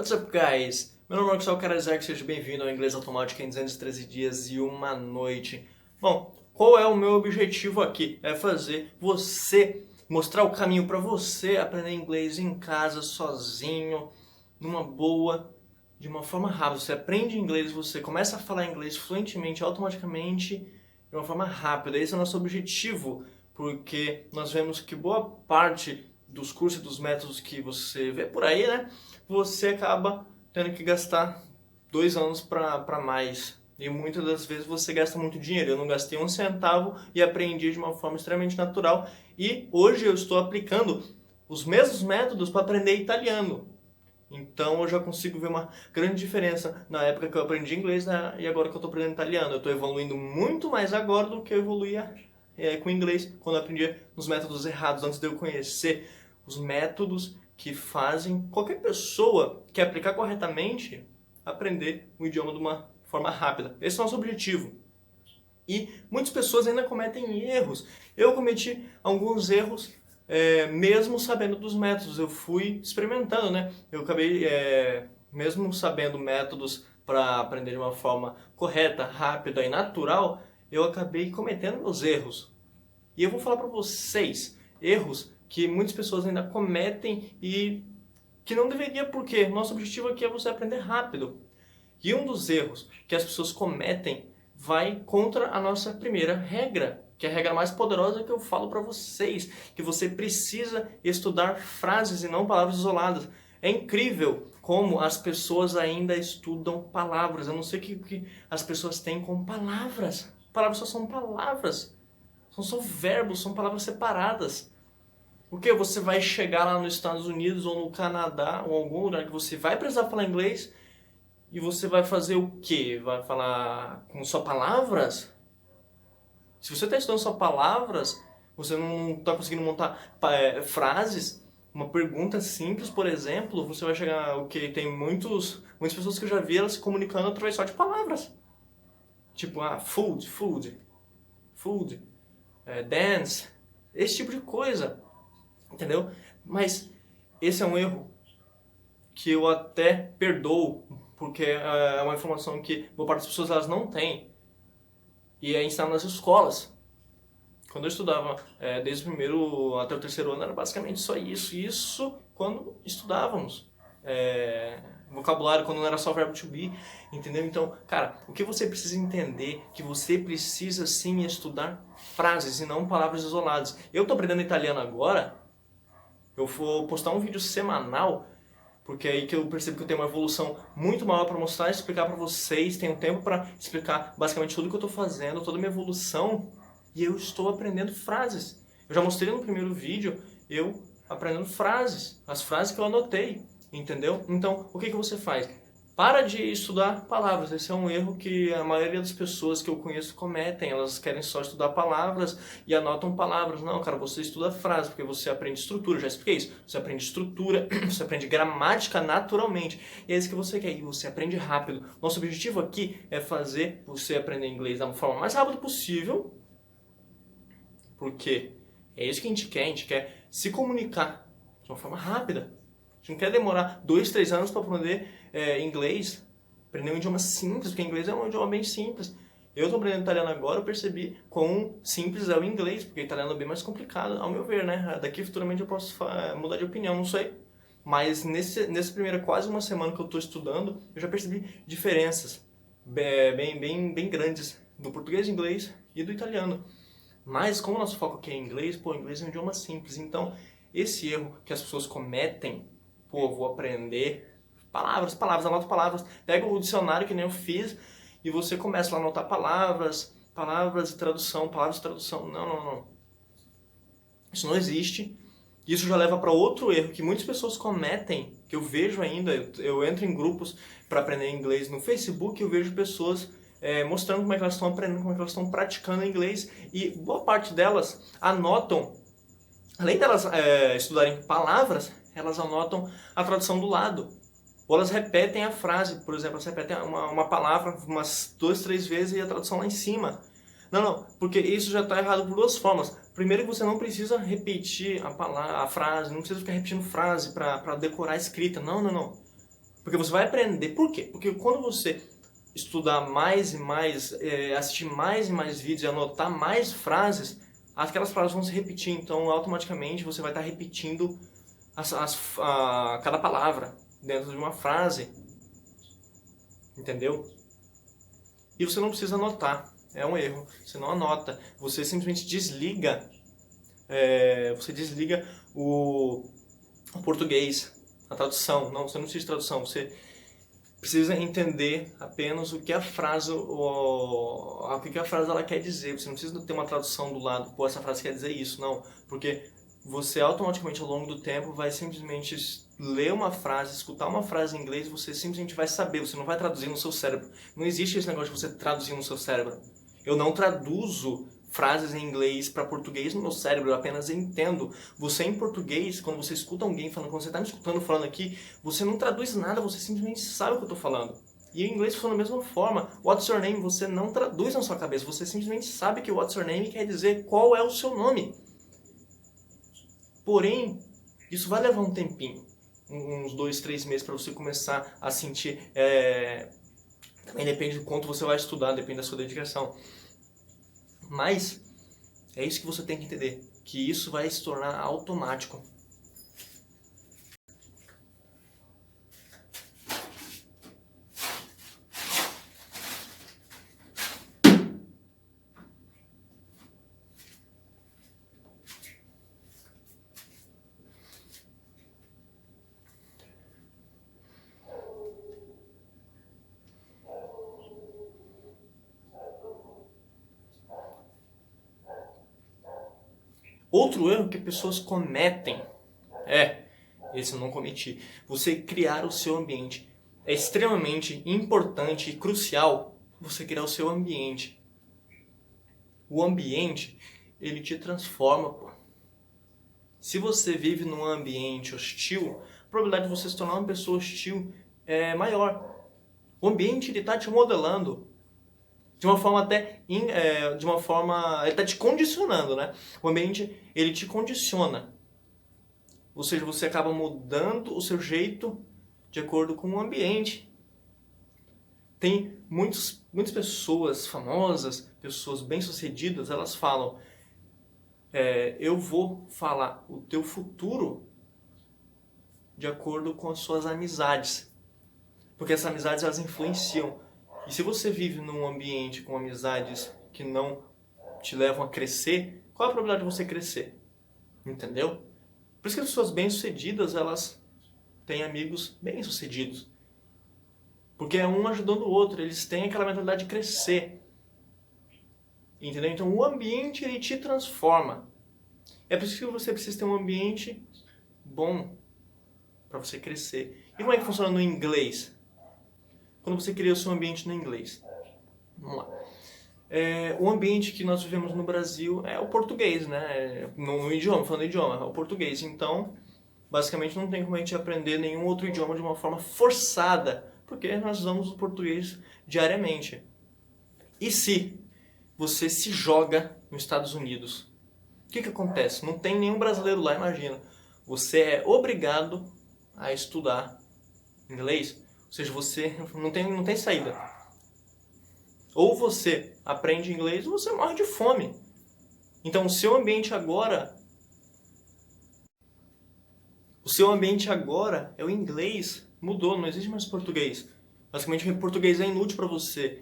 What's up, guys? Meu nome é Marcos Alcarazar, seja bem-vindo ao Inglês Automático em 213 dias e uma noite. Bom, qual é o meu objetivo aqui? É fazer você, mostrar o caminho para você aprender inglês em casa, sozinho, numa boa, de uma forma rápida. Você aprende inglês, você começa a falar inglês fluentemente, automaticamente, de uma forma rápida. Esse é o nosso objetivo, porque nós vemos que boa parte dos cursos e dos métodos que você vê por aí, né? Você acaba tendo que gastar 2 anos para mais. E muitas das vezes você gasta muito dinheiro. Eu não gastei um centavo e aprendi de uma forma extremamente natural. E hoje eu estou aplicando os mesmos métodos para aprender italiano. Então eu já consigo ver uma grande diferença na época que eu aprendi inglês, né, e agora que eu estou aprendendo italiano. Eu estou evoluindo muito mais agora do que eu evoluía com inglês quando eu aprendi os métodos errados, antes de eu conhecer os métodos que fazem qualquer pessoa que aplicar corretamente aprender o idioma de uma forma rápida. Esse é o nosso objetivo. E muitas pessoas ainda cometem erros. Eu cometi alguns erros mesmo sabendo dos métodos. Eu fui experimentando, né? Eu acabei, mesmo sabendo métodos para aprender de uma forma correta, rápida e natural, eu acabei cometendo meus erros. E eu vou falar para vocês erros que muitas pessoas ainda cometem e que não deveria, porque nosso objetivo aqui é você aprender rápido. E um dos erros que as pessoas cometem vai contra a nossa primeira regra, que é a regra mais poderosa que eu falo para vocês, que você precisa estudar frases e não palavras isoladas. É incrível como as pessoas ainda estudam palavras. Eu não sei o que as pessoas têm com palavras. Palavras só são palavras. São só verbos, são palavras separadas. Porque você vai chegar lá nos Estados Unidos ou no Canadá ou algum lugar que você vai precisar falar inglês e você vai fazer o quê? Vai falar com só palavras? Se você está estudando só palavras, você não está conseguindo montar frases, uma pergunta simples, por exemplo, você vai chegar o quê? Tem muitas pessoas que eu já vi elas se comunicando através só de palavras. Tipo, food, dance, esse tipo de coisa. Entendeu? Mas esse é um erro que eu até perdoo, porque é uma informação que boa parte das pessoas elas não têm. E é ensinado nas escolas. Quando eu estudava, desde o primeiro até o terceiro ano, era basicamente só isso. Isso quando estudávamos. Vocabulário, quando não era só verbo to be, entendeu? Então, cara, o que você precisa entender que você precisa sim estudar frases e não palavras isoladas. Eu estou aprendendo italiano agora. Eu vou postar um vídeo semanal, porque é aí que eu percebo que eu tenho uma evolução muito maior para mostrar e explicar para vocês. Tenho tempo para explicar basicamente tudo que eu estou fazendo, toda a minha evolução, e eu estou aprendendo frases. Eu já mostrei no primeiro vídeo eu aprendendo frases, as frases que eu anotei, entendeu? Então, o que você faz? Para de estudar palavras. Esse é um erro que a maioria das pessoas que eu conheço cometem. Elas querem só estudar palavras e anotam palavras. Não, cara, você estuda frase, porque você aprende estrutura. Já expliquei isso. Você aprende estrutura, você aprende gramática naturalmente. E é isso que você quer. E você aprende rápido. Nosso objetivo aqui é fazer você aprender inglês da forma mais rápida possível. Porque é isso que a gente quer. A gente quer se comunicar de uma forma rápida. A gente não quer demorar 2, 3 anos para aprender inglês, aprender um idioma simples, porque inglês é um idioma bem simples. Eu estou aprendendo italiano agora, eu percebi quão simples é o inglês, porque italiano é bem mais complicado, ao meu ver, né? Daqui futuramente eu posso mudar de opinião, não sei. Mas nessa primeira quase uma semana que eu estou estudando, eu já percebi diferenças bem grandes do português, inglês e do italiano. Mas como o nosso foco aqui é inglês, o inglês é um idioma simples. Então, esse erro que as pessoas cometem, vou aprender palavras, anota palavras, pega o dicionário que nem eu fiz e você começa lá a anotar palavras e tradução, palavras e tradução. Não. Isso não existe. Isso já leva para outro erro que muitas pessoas cometem, que eu vejo ainda. Eu entro em grupos para aprender inglês no Facebook e eu vejo pessoas mostrando como é que elas estão aprendendo, como é que elas estão praticando inglês, e boa parte delas anotam, além delas estudarem palavras, elas anotam a tradução do lado. Ou elas repetem a frase, por exemplo, elas repetem uma palavra umas 2, 3 vezes e a tradução lá em cima. Não, porque isso já está errado por 2 formas. Primeiro, que você não precisa repetir a frase, não precisa ficar repetindo frase para decorar a escrita. Não. Porque você vai aprender. Por quê? Porque quando você estudar mais e mais, assistir mais e mais vídeos e anotar mais frases, aquelas frases vão se repetir. Então, automaticamente, você vai estar repetindo cada palavra dentro de uma frase. Entendeu? E você não precisa anotar. É um erro. Você não anota. Você simplesmente desliga. Você desliga o português, a tradução. Não, você não precisa de tradução. Você precisa entender apenas o que a frase, o que a frase ela quer dizer. Você não precisa ter uma tradução do lado. Pô, essa frase quer dizer isso. Não. Porque você automaticamente ao longo do tempo vai simplesmente ler uma frase, escutar uma frase em inglês, você simplesmente vai saber, você não vai traduzir no seu cérebro. Não existe esse negócio de você traduzir no seu cérebro. Eu não traduzo frases em inglês para português no meu cérebro, eu apenas entendo. Você em português, quando você escuta alguém falando, quando você está me escutando falando aqui, você não traduz nada, você simplesmente sabe o que eu estou falando. E em inglês funciona da mesma forma. What's your name? Você não traduz na sua cabeça, você simplesmente sabe que what's your name quer dizer qual é o seu nome. Porém, isso vai levar um tempinho, uns 2, 3 meses para você começar a sentir. Também depende do quanto você vai estudar, depende da sua dedicação. Mas é isso que você tem que entender, que isso vai se tornar automático. Outro erro que pessoas cometem esse eu não cometi, você criar o seu ambiente. É extremamente importante e crucial você criar o seu ambiente. O ambiente, ele te transforma, pô. Se você vive num ambiente hostil, a probabilidade de você se tornar uma pessoa hostil é maior. O ambiente, ele está te modelando. De uma forma ele está te condicionando, né? O ambiente, ele te condiciona. Ou seja, você acaba mudando o seu jeito de acordo com o ambiente. Tem muitas pessoas famosas, pessoas bem-sucedidas, elas falam, eu vou falar o teu futuro de acordo com as suas amizades. Porque essas amizades, elas influenciam. E se você vive num ambiente com amizades que não te levam a crescer, qual é a probabilidade de você crescer? Entendeu? Por isso que as pessoas bem-sucedidas, elas têm amigos bem-sucedidos. Porque é um ajudando o outro, eles têm aquela mentalidade de crescer. Entendeu? Então o ambiente, ele te transforma. É por isso que você precisa ter um ambiente bom para você crescer. E como é que funciona no inglês? Quando você cria o seu ambiente no inglês. Vamos lá. O ambiente que nós vivemos no Brasil é o português, né? No idioma, falando idioma, é o português. Então, basicamente não tem como a gente aprender nenhum outro idioma de uma forma forçada, porque nós usamos o português diariamente. E se você se joga nos Estados Unidos? O que acontece? Não tem nenhum brasileiro lá, imagina. Você é obrigado a estudar inglês. Ou seja, você não tem saída. Ou você aprende inglês ou você morre de fome. Então o seu ambiente agora é o inglês. Mudou, não existe mais português. Basicamente o português é inútil para você.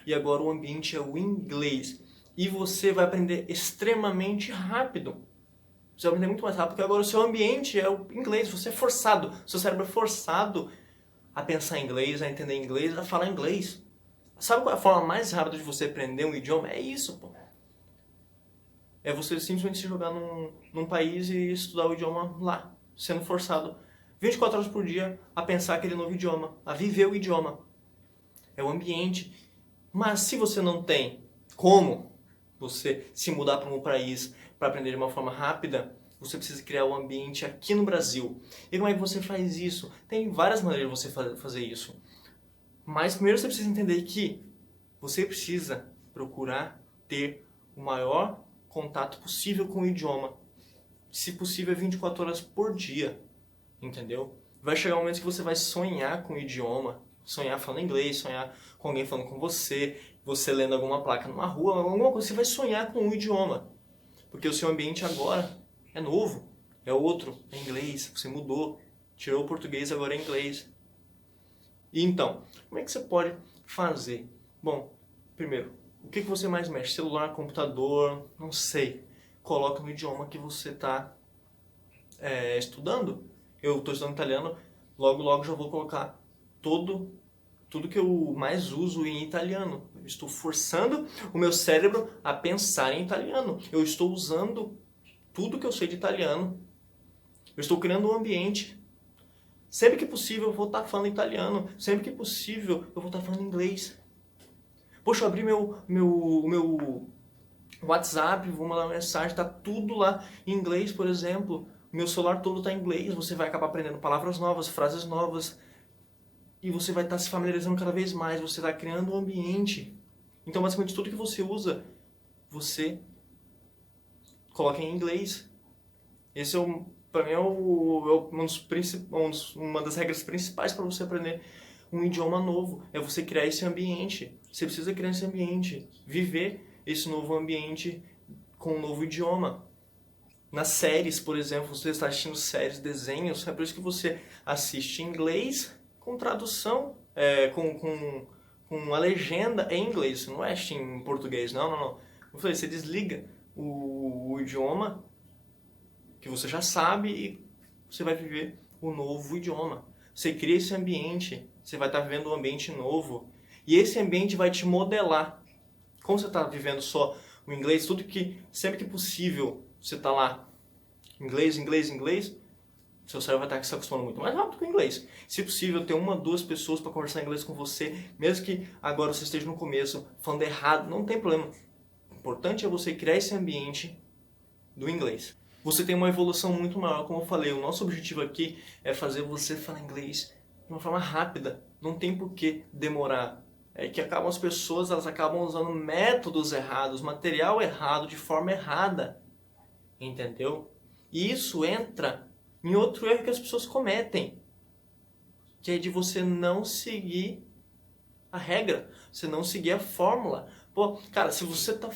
E agora o ambiente é o inglês. E você vai aprender extremamente rápido. Você vai aprender muito mais rápido, porque agora o seu ambiente é o inglês. Você é forçado. Seu cérebro é forçado a pensar em inglês, a entender inglês, a falar inglês. Sabe qual é a forma mais rápida de você aprender um idioma? É isso, pô. É você simplesmente se jogar num país e estudar o idioma lá, sendo forçado 24 horas por dia a pensar aquele novo idioma, a viver o idioma. É o ambiente. Mas se você não tem como você se mudar para um país para aprender de uma forma rápida, você precisa criar um ambiente aqui no Brasil. E como é que você faz isso? Tem várias maneiras de você fazer isso. Mas primeiro você precisa entender que você precisa procurar ter o maior contato possível com o idioma. Se possível, 24 horas por dia. Entendeu? Vai chegar um momento que você vai sonhar com o idioma, sonhar falando inglês, sonhar com alguém falando com você, você lendo alguma placa numa rua, alguma coisa, você vai sonhar com o idioma. Porque o seu ambiente agora é novo, é outro, é inglês, você mudou, tirou o português, agora é inglês. E então, como é que você pode fazer? Bom, primeiro, o que você mais mexe? Celular, computador, não sei. Coloca no idioma que você está estudando. Eu estou estudando italiano, logo já vou colocar tudo que eu mais uso em italiano. Eu estou forçando o meu cérebro a pensar em italiano. Eu estou usando tudo que eu sei de italiano. Eu estou criando um ambiente. Sempre que possível eu vou estar falando italiano. Sempre que possível eu vou estar falando inglês. Poxa, eu abri meu WhatsApp, vou mandar uma mensagem, tá tudo lá em inglês, por exemplo. Meu celular todo está em inglês. Você vai acabar aprendendo palavras novas, frases novas. E você vai estar se familiarizando cada vez mais. Você está criando um ambiente. Então, basicamente, tudo que você usa, você coloca em inglês. Esse para mim, uma das regras principais para você aprender um idioma novo. É você criar esse ambiente. Você precisa criar esse ambiente. Viver esse novo ambiente com um novo idioma. Nas séries, por exemplo, você está assistindo séries, desenhos, é por isso que você assiste em inglês com tradução, com a legenda em inglês. Não é em português, não. Eu falei, você desliga o idioma que você já sabe e você vai viver o novo idioma. Você cria esse ambiente, você vai estar vivendo um ambiente novo e esse ambiente vai te modelar. Como você está vivendo só o inglês, sempre que possível você está lá, inglês, seu cérebro vai estar se acostumando muito mais rápido com o inglês. Se possível, ter 1, 2 pessoas para conversar inglês com você, mesmo que agora você esteja no começo falando errado, não tem problema. O importante é você criar esse ambiente do inglês. Você tem uma evolução muito maior, como eu falei. O nosso objetivo aqui é fazer você falar inglês de uma forma rápida. Não tem por que demorar. É que as pessoas elas acabam usando métodos errados, material errado, de forma errada. Entendeu? E isso entra em outro erro que as pessoas cometem, que é de você não seguir a regra, você não seguir a fórmula. Pô, cara, se você está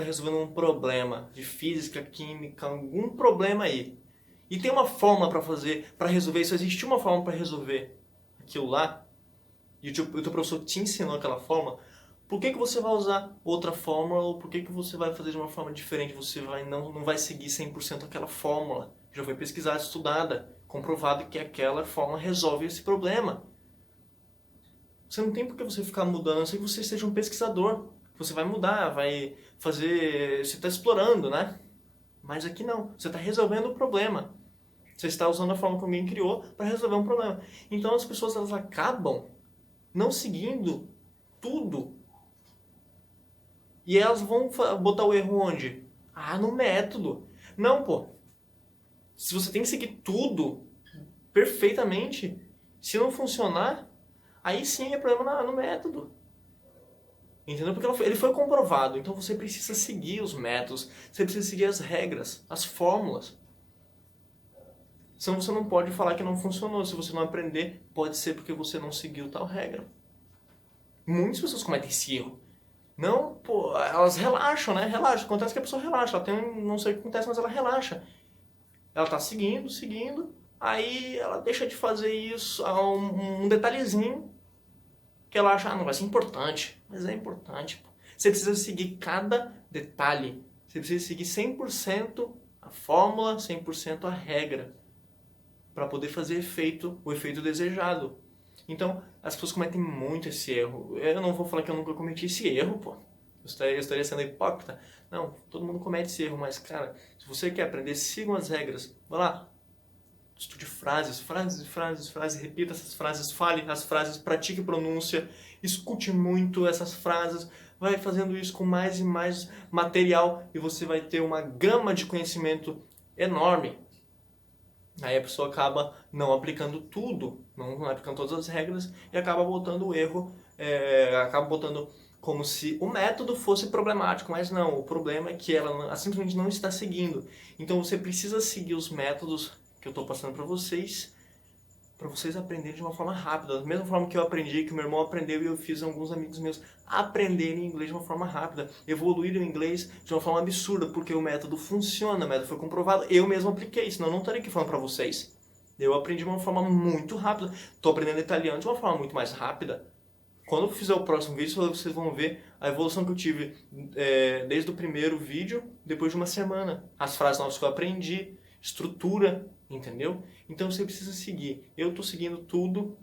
resolvendo um problema de física, química, algum problema aí, e tem uma fórmula para resolver isso, existe uma fórmula para resolver aquilo lá, e o teu professor te ensinou aquela fórmula, por que você vai usar outra fórmula ou por que você vai fazer de uma forma diferente? Você não vai seguir 100% aquela fórmula. Já foi pesquisada, estudada, comprovado que aquela fórmula resolve esse problema. Você não tem por que você ficar mudando, a não ser que você seja um pesquisador. Você vai mudar, vai fazer... Você está explorando, né? Mas aqui não. Você está resolvendo o problema. Você está usando a fórmula que alguém criou para resolver um problema. Então as pessoas elas acabam não seguindo tudo. E elas vão botar o erro onde? No método. Não, pô. Se você tem que seguir tudo perfeitamente, se não funcionar, aí sim é problema no método. Entendeu? Porque ele foi comprovado. Então você precisa seguir os métodos, você precisa seguir as regras, as fórmulas. Senão você não pode falar que não funcionou. Se você não aprender, pode ser porque você não seguiu tal regra. Muitas pessoas cometem esse erro. Não, pô, elas relaxam, né? Relaxa. Acontece que a pessoa relaxa. Ela tem, não sei o que acontece, mas ela relaxa. Ela tá seguindo, aí ela deixa de fazer isso, um detalhezinho que ela acha, não vai ser importante. Mas é importante, pô. Você precisa seguir cada detalhe. Você precisa seguir 100% a fórmula, 100% a regra, para poder fazer o efeito desejado. Então, as pessoas cometem muito esse erro. Eu não vou falar que eu nunca cometi esse erro, pô. Eu estaria sendo hipócrita. Não, todo mundo comete esse erro, mas, cara, se você quer aprender, sigam as regras. Vai lá, estude frases, repita essas frases, fale as frases, pratique pronúncia, escute muito essas frases, vai fazendo isso com mais e mais material e você vai ter uma gama de conhecimento enorme. Aí a pessoa acaba não aplicando tudo, não aplicando todas as regras e acaba botando o erro, acaba botando como se o método fosse problemático, mas não, o problema é que ela simplesmente não está seguindo. Então você precisa seguir os métodos que eu estou passando para vocês para vocês aprenderem de uma forma rápida, da mesma forma que eu aprendi, que o meu irmão aprendeu e eu fiz alguns amigos meus aprenderem inglês de uma forma rápida, evoluírem o inglês de uma forma absurda, porque o método funciona, o método foi comprovado, eu mesmo apliquei, senão eu não estaria aqui falando para vocês. Eu aprendi de uma forma muito rápida, estou aprendendo italiano de uma forma muito mais rápida. Quando eu fizer o próximo vídeo, vocês vão ver a evolução que eu tive desde o primeiro vídeo, depois de uma semana. As frases novas que eu aprendi, estrutura, entendeu? Então você precisa seguir. Eu estou seguindo tudo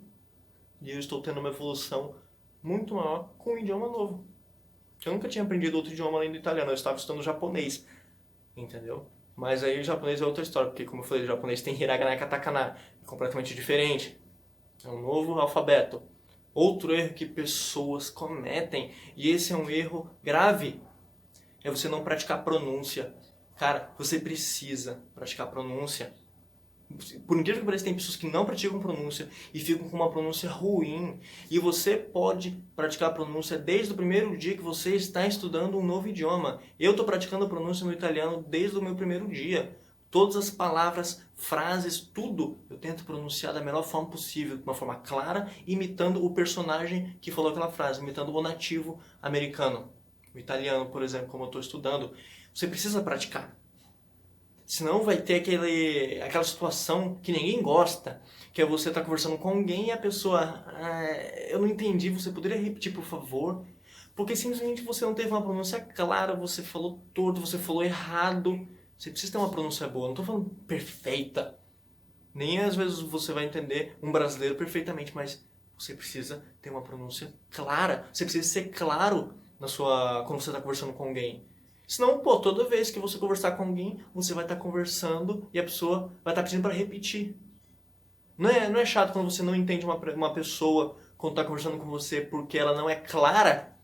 e eu estou tendo uma evolução muito maior com um idioma novo. Eu nunca tinha aprendido outro idioma além do italiano, eu estava estudando japonês, entendeu? Mas aí o japonês é outra história, porque como eu falei, o japonês tem hiragana e katakana, é completamente diferente. É um novo alfabeto. Outro erro que pessoas cometem, e esse é um erro grave, é você não praticar pronúncia. Cara, você precisa praticar pronúncia. Por incrível que pareça, tem pessoas que não praticam pronúncia e ficam com uma pronúncia ruim. E você pode praticar a pronúncia desde o primeiro dia que você está estudando um novo idioma. Eu estou praticando a pronúncia no italiano desde o meu primeiro dia. Todas as palavras, frases, tudo eu tento pronunciar da melhor forma possível, de uma forma clara, imitando o personagem que falou aquela frase, imitando o nativo americano. O italiano, por exemplo, como eu estou estudando. Você precisa praticar. Senão vai ter aquela situação que ninguém gosta, que é você estar conversando com alguém e a pessoa, eu não entendi, você poderia repetir, por favor? Porque simplesmente você não teve uma pronúncia clara, você falou torto, você falou errado. Você precisa ter uma pronúncia boa, não estou falando perfeita. Nem às vezes você vai entender um brasileiro perfeitamente, mas você precisa ter uma pronúncia clara. Você precisa ser claro quando você está conversando com alguém. Senão, toda vez que você conversar com alguém, você vai estar conversando e a pessoa vai estar pedindo para repetir. Não é chato quando você não entende uma pessoa quando está conversando com você porque ela não é clara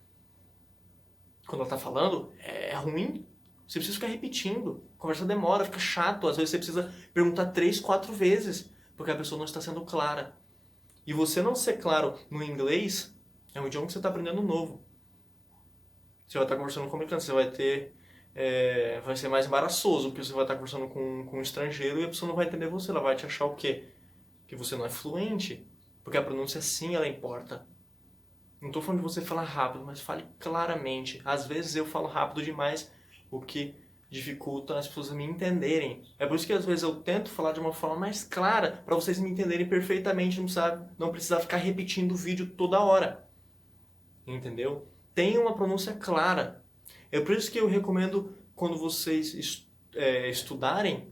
quando ela está falando? É ruim. Você precisa ficar repetindo. A conversa demora, fica chato. Às vezes você precisa perguntar 3, 4 vezes porque a pessoa não está sendo clara. E você não ser claro no inglês é um idioma que você está aprendendo novo. Você vai estar conversando com um americano, você vai ter... vai ser mais embaraçoso, porque você vai estar conversando com um estrangeiro e a pessoa não vai entender você, ela vai te achar o quê? Que você não é fluente, porque a pronúncia sim, ela importa. Não estou falando de você falar rápido, mas fale claramente. Às vezes eu falo rápido demais, o que dificulta as pessoas me entenderem. É por isso que às vezes eu tento falar de uma forma mais clara, para vocês me entenderem perfeitamente, não precisar ficar repetindo o vídeo toda hora. Entendeu? Tenha uma pronúncia clara. É por isso que eu recomendo, quando vocês estudarem,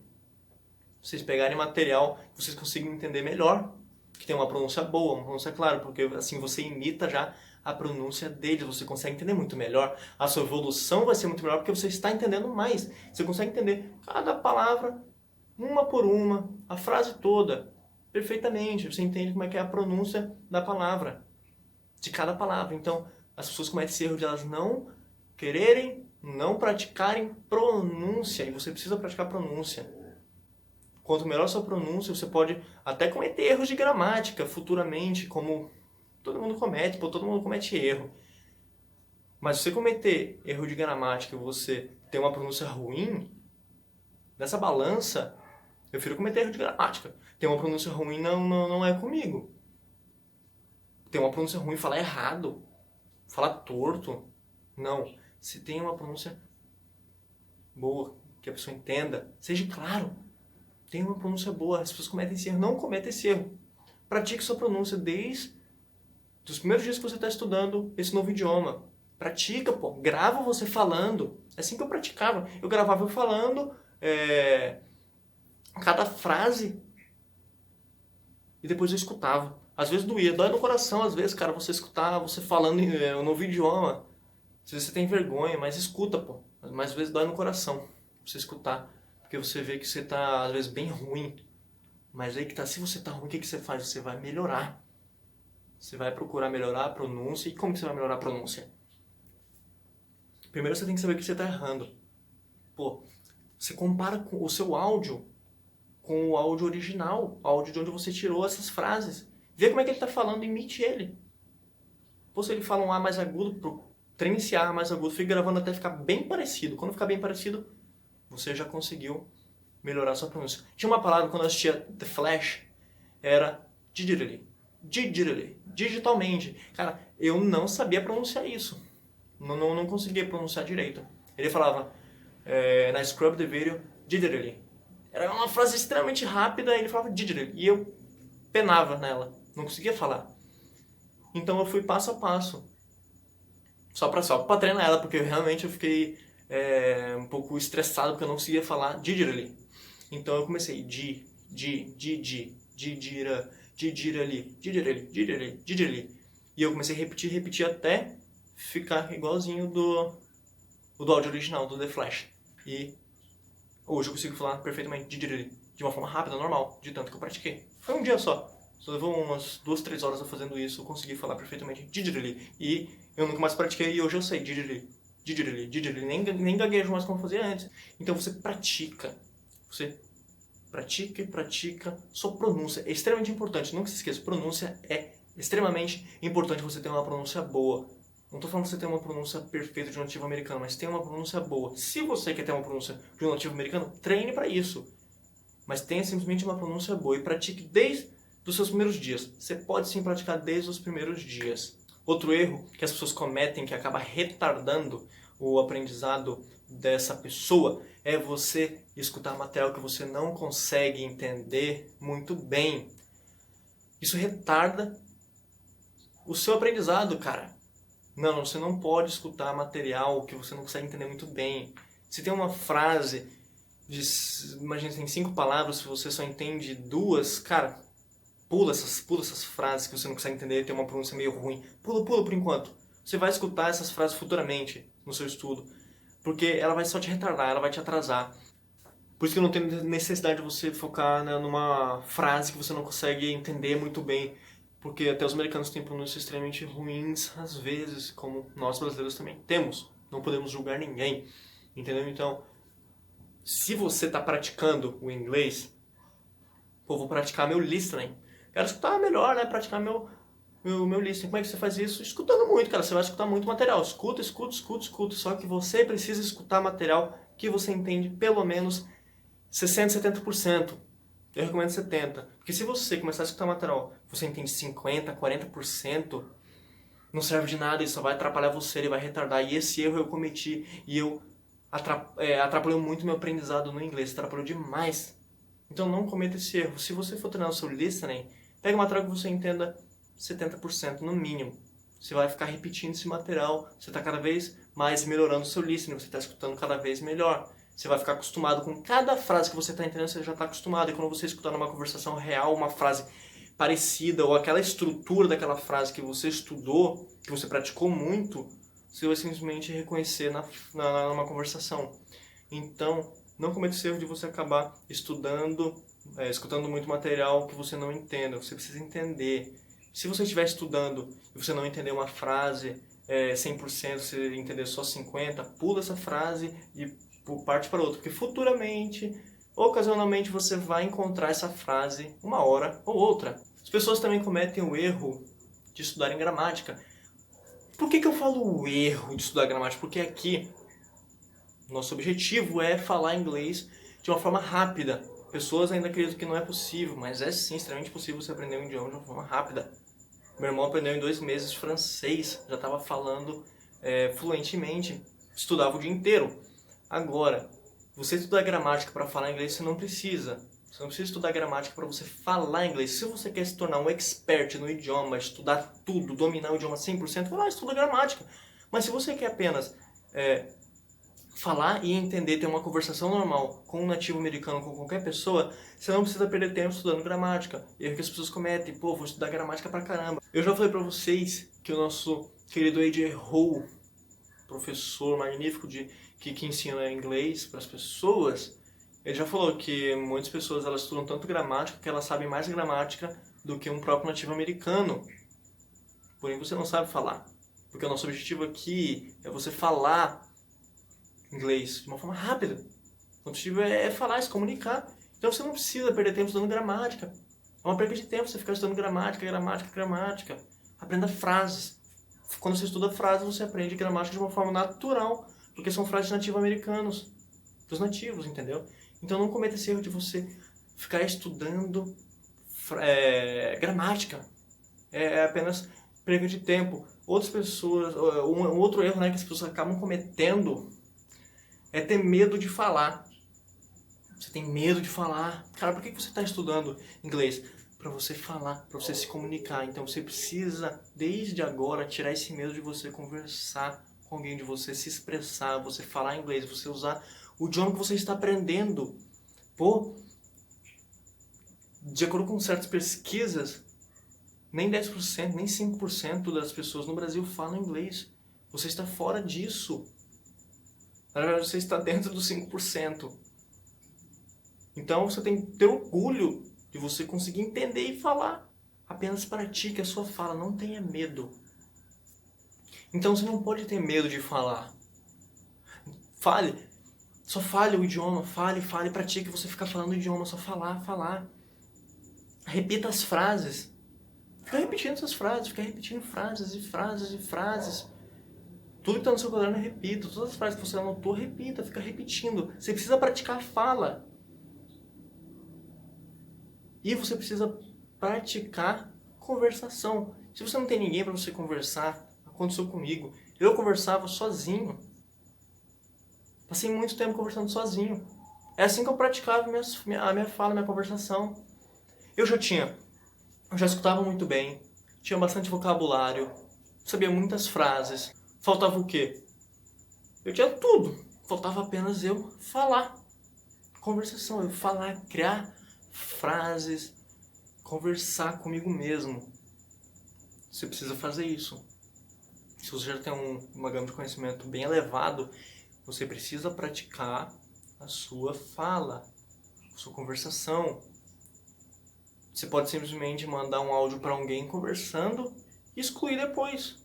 vocês pegarem material que vocês consigam entender melhor, que tem uma pronúncia boa, uma pronúncia clara, porque assim você imita já a pronúncia deles, você consegue entender muito melhor. A sua evolução vai ser muito melhor porque você está entendendo mais. Você consegue entender cada palavra, uma por uma, a frase toda, perfeitamente. Você entende como é que é a pronúncia da palavra, de cada palavra. Então, as pessoas cometem esse erro de elas não quererem, não praticarem pronúncia. E você precisa praticar pronúncia. Quanto melhor a sua pronúncia, você pode até cometer erros de gramática futuramente, como todo mundo comete, todo mundo comete erro. Mas se você cometer erro de gramática e você ter uma pronúncia ruim, nessa balança, eu prefiro cometer erro de gramática. Ter uma pronúncia ruim não é comigo. Ter uma pronúncia ruim, falar errado, falar torto, não. Se tem uma pronúncia boa, que a pessoa entenda, seja claro. Tem uma pronúncia boa, as pessoas cometem esse erro, não cometa esse erro. Pratique sua pronúncia desde os primeiros dias que você está estudando esse novo idioma. Pratica, grava você falando. É assim que eu praticava. Eu gravava eu falando cada frase e depois eu escutava. Às vezes doía, dói no coração, às vezes, cara, você escutar, você falando um novo idioma. Às vezes você tem vergonha, mas escuta, Mas às vezes dói no coração você escutar. Porque você vê que você tá, às vezes, bem ruim. Mas aí que tá, se você tá ruim, o que você faz? Você vai melhorar. Você vai procurar melhorar a pronúncia. E como que você vai melhorar a pronúncia? Primeiro você tem que saber o que você tá errando. Você compara o seu áudio com o áudio original. O áudio de onde você tirou essas frases. Vê como é que ele tá falando, imite ele. Se ele fala um A mais agudo, treine esse A mais agudo. Fique gravando até ficar bem parecido. Quando ficar bem parecido, você já conseguiu melhorar a sua pronúncia. Tinha uma palavra, quando eu assistia The Flash, era digitalmente. Cara, eu não sabia pronunciar isso. Não conseguia pronunciar direito. Ele falava, na scrub the video, digitally. Era uma frase extremamente rápida, ele falava digitally. E eu penava nela, não conseguia falar. Então eu fui passo a passo. Só pra treinar ela, porque realmente eu fiquei um pouco estressado, porque eu não conseguia falar digitally. Então eu comecei digitally. E eu comecei a repetir até ficar igualzinho do áudio original, do The Flash. E hoje eu consigo falar perfeitamente digitally, de uma forma rápida, normal, de tanto que eu pratiquei. Foi um dia só. Só levou umas 2, 3 horas eu fazendo isso, eu consegui falar perfeitamente digitally. E eu nunca mais pratiquei e hoje eu sei digitally. Nem gaguejo mais como eu fazia antes. Então você pratica. Você pratica e pratica. Sua pronúncia é extremamente importante. Nunca se esqueça, pronúncia é extremamente importante você ter uma pronúncia boa. Não estou falando que você tem uma pronúncia perfeita de um nativo americano, mas tem uma pronúncia boa. Se você quer ter uma pronúncia de um nativo americano, treine para isso. Mas tenha simplesmente uma pronúncia boa e pratique desde os seus primeiros dias. Você pode sim praticar desde os primeiros dias. Outro erro que as pessoas cometem, que acaba retardando o aprendizado dessa pessoa, é você escutar material que você não consegue entender muito bem. Isso retarda o seu aprendizado, cara. Não, você não pode escutar material que você não consegue entender muito bem. Se tem uma frase, imagina, tem 5 palavras, se você só entende 2, cara, pula essas frases que você não consegue entender, tem uma pronúncia meio ruim. Pula por enquanto. Você vai escutar essas frases futuramente no seu estudo, porque ela vai só te retardar, ela vai te atrasar. Por isso que não tem necessidade de você focar numa frase que você não consegue entender muito bem, porque até os americanos têm pronúncias extremamente ruins, às vezes, como nós brasileiros também temos. Não podemos julgar ninguém, entendeu? Então, se você está praticando o inglês, vou praticar meu listening. Quero escutar melhor, né? Praticar meu listening. Como é que você faz isso? Escutando muito, cara. Você vai escutar muito material. Escuta. Só que você precisa escutar material que você entende pelo menos 60%, 70%. Eu recomendo 70%. Porque se você começar a escutar material, você entende 50%, 40%, não serve de nada, isso só vai atrapalhar você, ele vai retardar. E esse erro eu cometi e eu atrapalhou muito meu aprendizado no inglês, atrapalhou demais. Então não cometa esse erro. Se você for treinar o seu listening, pega um material que você entenda 70% no mínimo. Você vai ficar repetindo esse material, você está cada vez mais melhorando o seu listening, você está escutando cada vez melhor. Você vai ficar acostumado com cada frase que você está entendendo, você já está acostumado. E quando você escutar numa conversação real uma frase parecida, ou aquela estrutura daquela frase que você estudou, que você praticou muito, você vai simplesmente reconhecer numa conversação. Então, não cometa esse erro de você acabar escutando muito material que você não entenda. Você precisa entender. Se você estiver estudando e você não entender uma frase 100%, você entender só 50%, pula essa frase e parte para outra. Porque futuramente, ocasionalmente, você vai encontrar essa frase uma hora ou outra. As pessoas também cometem o erro de estudar em gramática. Por que eu falo o erro de estudar gramática? Porque aqui nosso objetivo é falar inglês de uma forma rápida. Pessoas ainda acreditam que não é possível, mas é sim extremamente possível você aprender um idioma de uma forma rápida. Meu irmão aprendeu em 2 meses francês, já estava falando fluentemente, estudava o dia inteiro. Agora, você estudar gramática para falar inglês, você não precisa. Você não precisa estudar gramática para você falar inglês. Se você quer se tornar um expert no idioma, estudar tudo, dominar o idioma 100%, vai lá, estuda gramática. Mas se você quer apenas falar e entender, ter uma conversação normal com um nativo americano, com qualquer pessoa, você não precisa perder tempo estudando gramática. Erro que as pessoas cometem, vou estudar gramática pra caramba. Eu já falei pra vocês que o nosso querido AJ Ho, professor magnífico que ensina inglês para as pessoas, ele já falou que muitas pessoas elas estudam tanto gramática que elas sabem mais gramática do que um próprio nativo americano. Porém, você não sabe falar. Porque o nosso objetivo aqui é você falar inglês de uma forma rápida. O objetivo é falar, se comunicar. Então você não precisa perder tempo estudando gramática. É uma perda de tempo você ficar estudando gramática. Aprenda frases. Quando você estuda frases, você aprende gramática de uma forma natural, porque são frases nativo-americanos, dos nativos, entendeu? Então não cometa esse erro de você ficar estudando gramática. É apenas perda de tempo. Outras pessoas, um outro erro, né, que as pessoas acabam cometendo é ter medo de falar. Você tem medo de falar. Cara, por que você está estudando inglês? Para você falar, para você se comunicar. Então você precisa, desde agora, tirar esse medo de você conversar com alguém, de você se expressar, você falar inglês, você usar o idioma que você está aprendendo. Pô, de acordo com certas pesquisas, nem 10%, nem 5% das pessoas no Brasil falam inglês. Você está fora disso. Na verdade, você está dentro dos 5%. Então você tem que ter orgulho de você conseguir entender e falar. Apenas pratique a sua fala, não tenha medo. Então você não pode ter medo de falar. Fale, só fale o idioma, fale, pratique você ficar falando o idioma, só falar. Repita as frases. Fica repetindo essas frases, fica repetindo frases e frases e frases. Tudo que está no seu caderno, repita. Todas as frases que você anotou, repita, fica repetindo. Você precisa praticar a fala. E você precisa praticar conversação. Se você não tem ninguém para você conversar, aconteceu comigo. Eu conversava sozinho. Passei muito tempo conversando sozinho. É assim que eu praticava a minha fala, a minha conversação. Eu já escutava muito bem, tinha bastante vocabulário, sabia muitas frases. Faltava o quê? Eu tinha tudo. Faltava apenas eu falar. Conversação, eu falar, criar frases, conversar comigo mesmo. Você precisa fazer isso. Se você já tem uma gama de conhecimento bem elevado, você precisa praticar a sua fala, a sua conversação. Você pode simplesmente mandar um áudio para alguém conversando e excluir depois.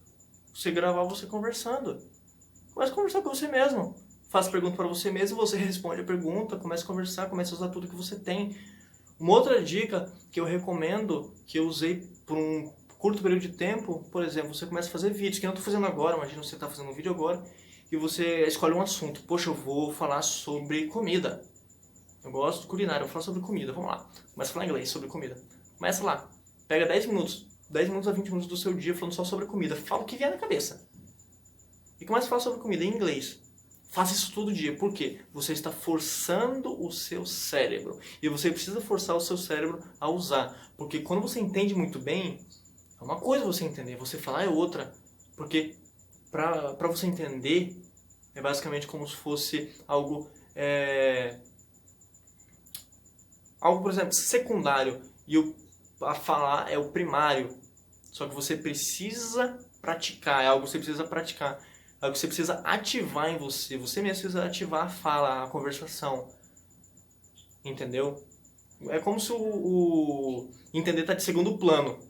Você gravar você conversando. Comece a conversar com você mesmo. Faça pergunta para você mesmo e você responde a pergunta. Comece a conversar, comece a usar tudo que você tem. Uma outra dica que eu recomendo, que eu usei por um curto período de tempo, por exemplo, você começa a fazer vídeos, que eu não estou fazendo agora, imagina você está fazendo um vídeo agora, e você escolhe um assunto. Poxa, eu vou falar sobre comida. Eu gosto de culinária, eu vou falar sobre comida, vamos lá. Começa a falar inglês sobre comida. Começa lá, pega 10 minutos a 20 minutos do seu dia falando só sobre comida. Fala o que vier na cabeça. E começa a falar sobre comida em inglês. Faça isso todo dia. Por quê? Você está forçando o seu cérebro. E você precisa forçar o seu cérebro a usar. Porque quando você entende muito bem, é uma coisa você entender, você falar é outra. Porque para você entender, é basicamente como se fosse algo, por exemplo, secundário. E a falar é o primário. Só que você precisa praticar, é algo que você precisa praticar. É algo que você precisa ativar em você. Você mesmo precisa ativar a fala, a conversação. Entendeu? É como se o entender está de segundo plano.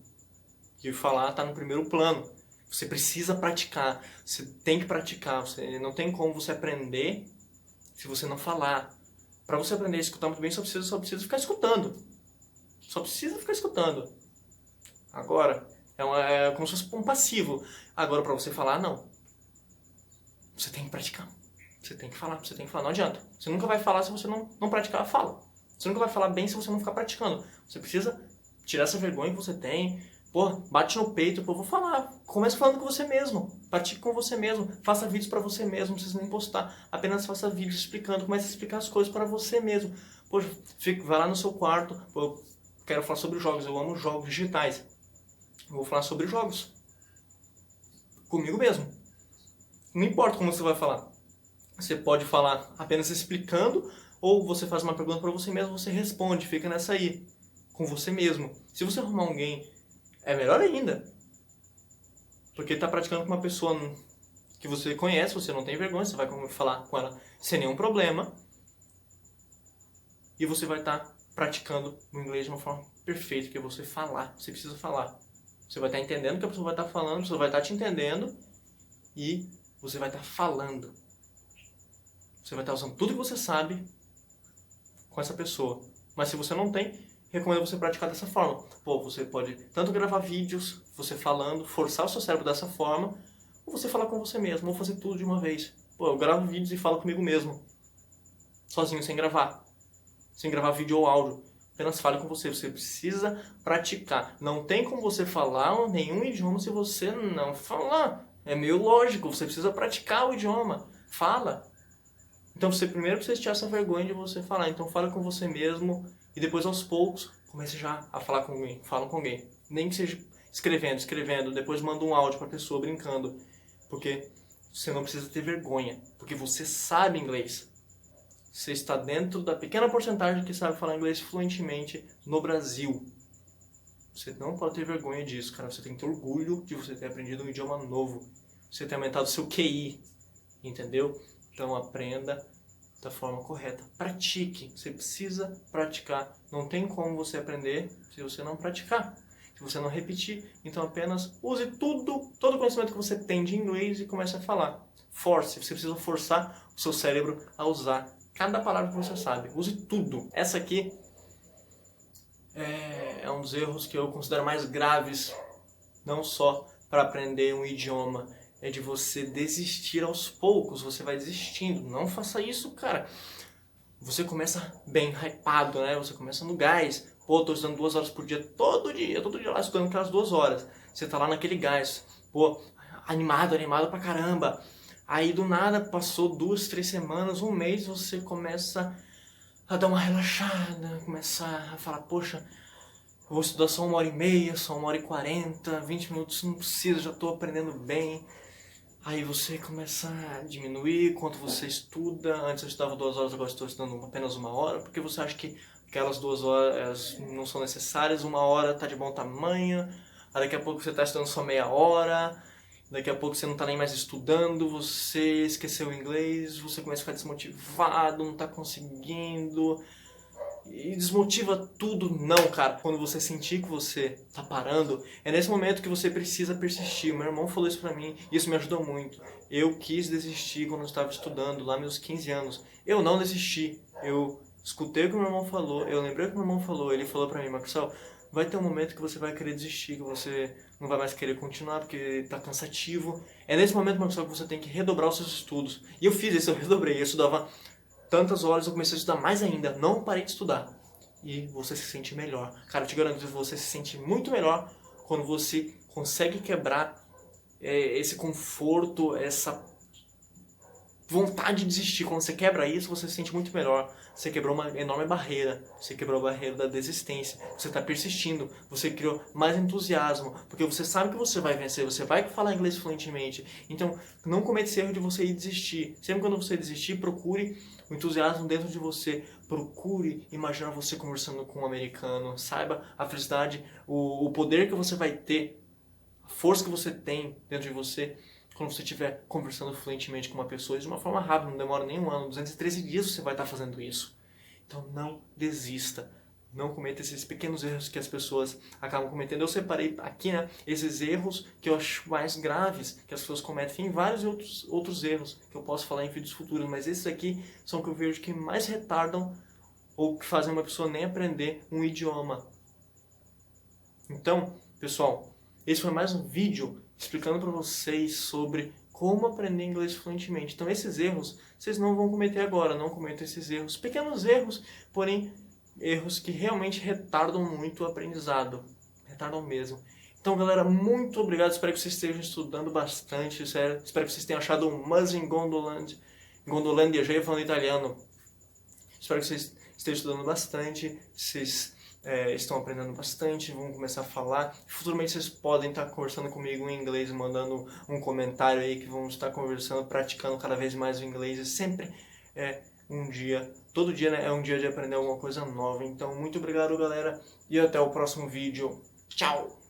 E falar está no primeiro plano. Você precisa praticar. Você tem que praticar. Você não tem como você aprender se você não falar. Para você aprender a escutar muito bem, só precisa ficar escutando. Só precisa ficar escutando. Agora, é como se fosse um passivo. Agora, para você falar, não. Você tem que praticar. Você tem que falar. Não adianta. Você nunca vai falar se você não praticar a fala. Você nunca vai falar bem se você não ficar praticando. Você precisa tirar essa vergonha que você tem. Pô, bate no peito. Pô, vou falar. Comece falando com você mesmo. Pratique com você mesmo. Faça vídeos para você mesmo. Não precisa nem postar. Apenas faça vídeos explicando. Comece a explicar as coisas para você mesmo. Poxa, vai lá no seu quarto. Pô, quero falar sobre jogos. Eu amo jogos digitais. Eu vou falar sobre jogos. Comigo mesmo. Não importa como você vai falar. Você pode falar apenas explicando, ou você faz uma pergunta para você mesmo, você responde, fica nessa aí, com você mesmo. Se você arrumar alguém, é melhor ainda. Porque está praticando com uma pessoa que você conhece, você não tem vergonha, você vai falar com ela sem nenhum problema. E você vai estar praticando o inglês de uma forma perfeita, que é você falar. Você precisa falar. Você vai estar entendendo o que a pessoa vai estar falando, a pessoa vai estar te entendendo e você vai estar falando. Você vai estar usando tudo que você sabe com essa pessoa. Mas se você não tem, recomendo você praticar dessa forma. Pô, você pode tanto gravar vídeos, você falando, forçar o seu cérebro dessa forma, ou você falar com você mesmo, ou fazer tudo de uma vez. Pô, eu gravo vídeos e falo comigo mesmo. Sozinho, sem gravar. Sem gravar vídeo ou áudio. Apenas fale com você. Você precisa praticar. Não tem como você falar nenhum idioma se você não falar. É meio lógico. Você precisa praticar o idioma. Fala. Então você primeiro precisa tirar essa vergonha de você falar. Então fala com você mesmo e depois aos poucos comece já a falar com alguém. Fala com alguém. Nem que seja escrevendo. Depois manda um áudio para a pessoa brincando. Porque você não precisa ter vergonha. Porque você sabe inglês. Você está dentro da pequena porcentagem que sabe falar inglês fluentemente no Brasil. Você não pode ter vergonha disso, cara. Você tem que ter orgulho de você ter aprendido um idioma novo. Você ter aumentado o seu QI. Entendeu? Então aprenda da forma correta. Pratique. Você precisa praticar. Não tem como você aprender se você não praticar. Se você não repetir. Então apenas use todo o conhecimento que você tem de inglês e comece a falar. Force. Você precisa forçar o seu cérebro a usar cada palavra que você sabe. Use tudo. Essa aqui é um dos erros que eu considero mais graves. Não só para aprender um idioma. É de você desistir aos poucos. Você vai desistindo. Não faça isso, cara. Você começa bem hypado, né? Você começa no gás. Pô, tô estudando 2 horas por dia, todo dia lá estudando aquelas 2 horas. Você tá lá naquele gás. Pô, animado pra caramba. Aí do nada, passou 2, 3 semanas, um mês, você começa a dar uma relaxada. Começa a falar, poxa, eu vou estudar só 1h30, só 1h40, 20 minutos não precisa, já tô aprendendo bem. Aí você começa a diminuir quanto você estuda. Antes eu estudava 2 horas, agora estou estudando apenas 1 hora, porque você acha que aquelas 2 horas não são necessárias, 1 hora tá de bom tamanho, aí daqui a pouco você está estudando só meia hora, daqui a pouco você não está nem mais estudando, você esqueceu o inglês, você começa a ficar desmotivado, não está conseguindo, e desmotiva tudo. Não, cara. Quando você sentir que você tá parando, é nesse momento que você precisa persistir. Meu irmão falou isso pra mim e isso me ajudou muito. Eu quis desistir quando eu estava estudando, lá meus 15 anos. Eu não desisti. Eu escutei o que meu irmão falou, eu lembrei o que meu irmão falou. Ele falou pra mim, Marcelo, vai ter um momento que você vai querer desistir, que você não vai mais querer continuar porque tá cansativo. É nesse momento, Marcelo, que você tem que redobrar os seus estudos. E eu fiz isso, eu redobrei. Eu estudava tantas horas, eu comecei a estudar mais ainda. Não parei de estudar. E você se sente melhor. Cara, eu te garanto que você se sente muito melhor quando você consegue quebrar esse conforto, essa vontade de desistir. Quando você quebra isso, você se sente muito melhor. Você quebrou uma enorme barreira. Você quebrou a barreira da desistência. Você está persistindo. Você criou mais entusiasmo. Porque você sabe que você vai vencer. Você vai falar inglês fluentemente. Então, não cometa esse erro de você ir desistir. Sempre quando você desistir, procure o entusiasmo dentro de você. Procure imaginar você conversando com um americano. Saiba a felicidade, o poder que você vai ter, a força que você tem dentro de você quando você estiver conversando fluentemente com uma pessoa de uma forma rápida, não demora nem 1 ano, 213 dias você vai estar fazendo isso. Então não desista, não cometa esses pequenos erros que as pessoas acabam cometendo. Eu separei aqui, né, esses erros que eu acho mais graves que as pessoas cometem. Tem vários outros erros que eu posso falar em vídeos futuros, mas esses aqui são os que eu vejo que mais retardam ou que fazem uma pessoa nem aprender um idioma. Então, pessoal, esse foi mais um vídeo explicando para vocês sobre como aprender inglês fluentemente. Então esses erros vocês não vão cometer agora, não cometam esses erros. Pequenos erros, porém erros que realmente retardam muito o aprendizado. Retardam mesmo. Então galera, muito obrigado, espero que vocês estejam estudando bastante, sério. Espero que vocês tenham achado um Mas em Gondolândia, já ia falando italiano. Espero que vocês estejam estudando bastante, vocês estão aprendendo bastante, vão começar a falar. Futuramente vocês podem estar conversando comigo em inglês, mandando um comentário aí que vamos estar conversando, praticando cada vez mais o inglês. E sempre um dia, todo dia, né, é um dia de aprender alguma coisa nova. Então muito obrigado galera e até o próximo vídeo. Tchau!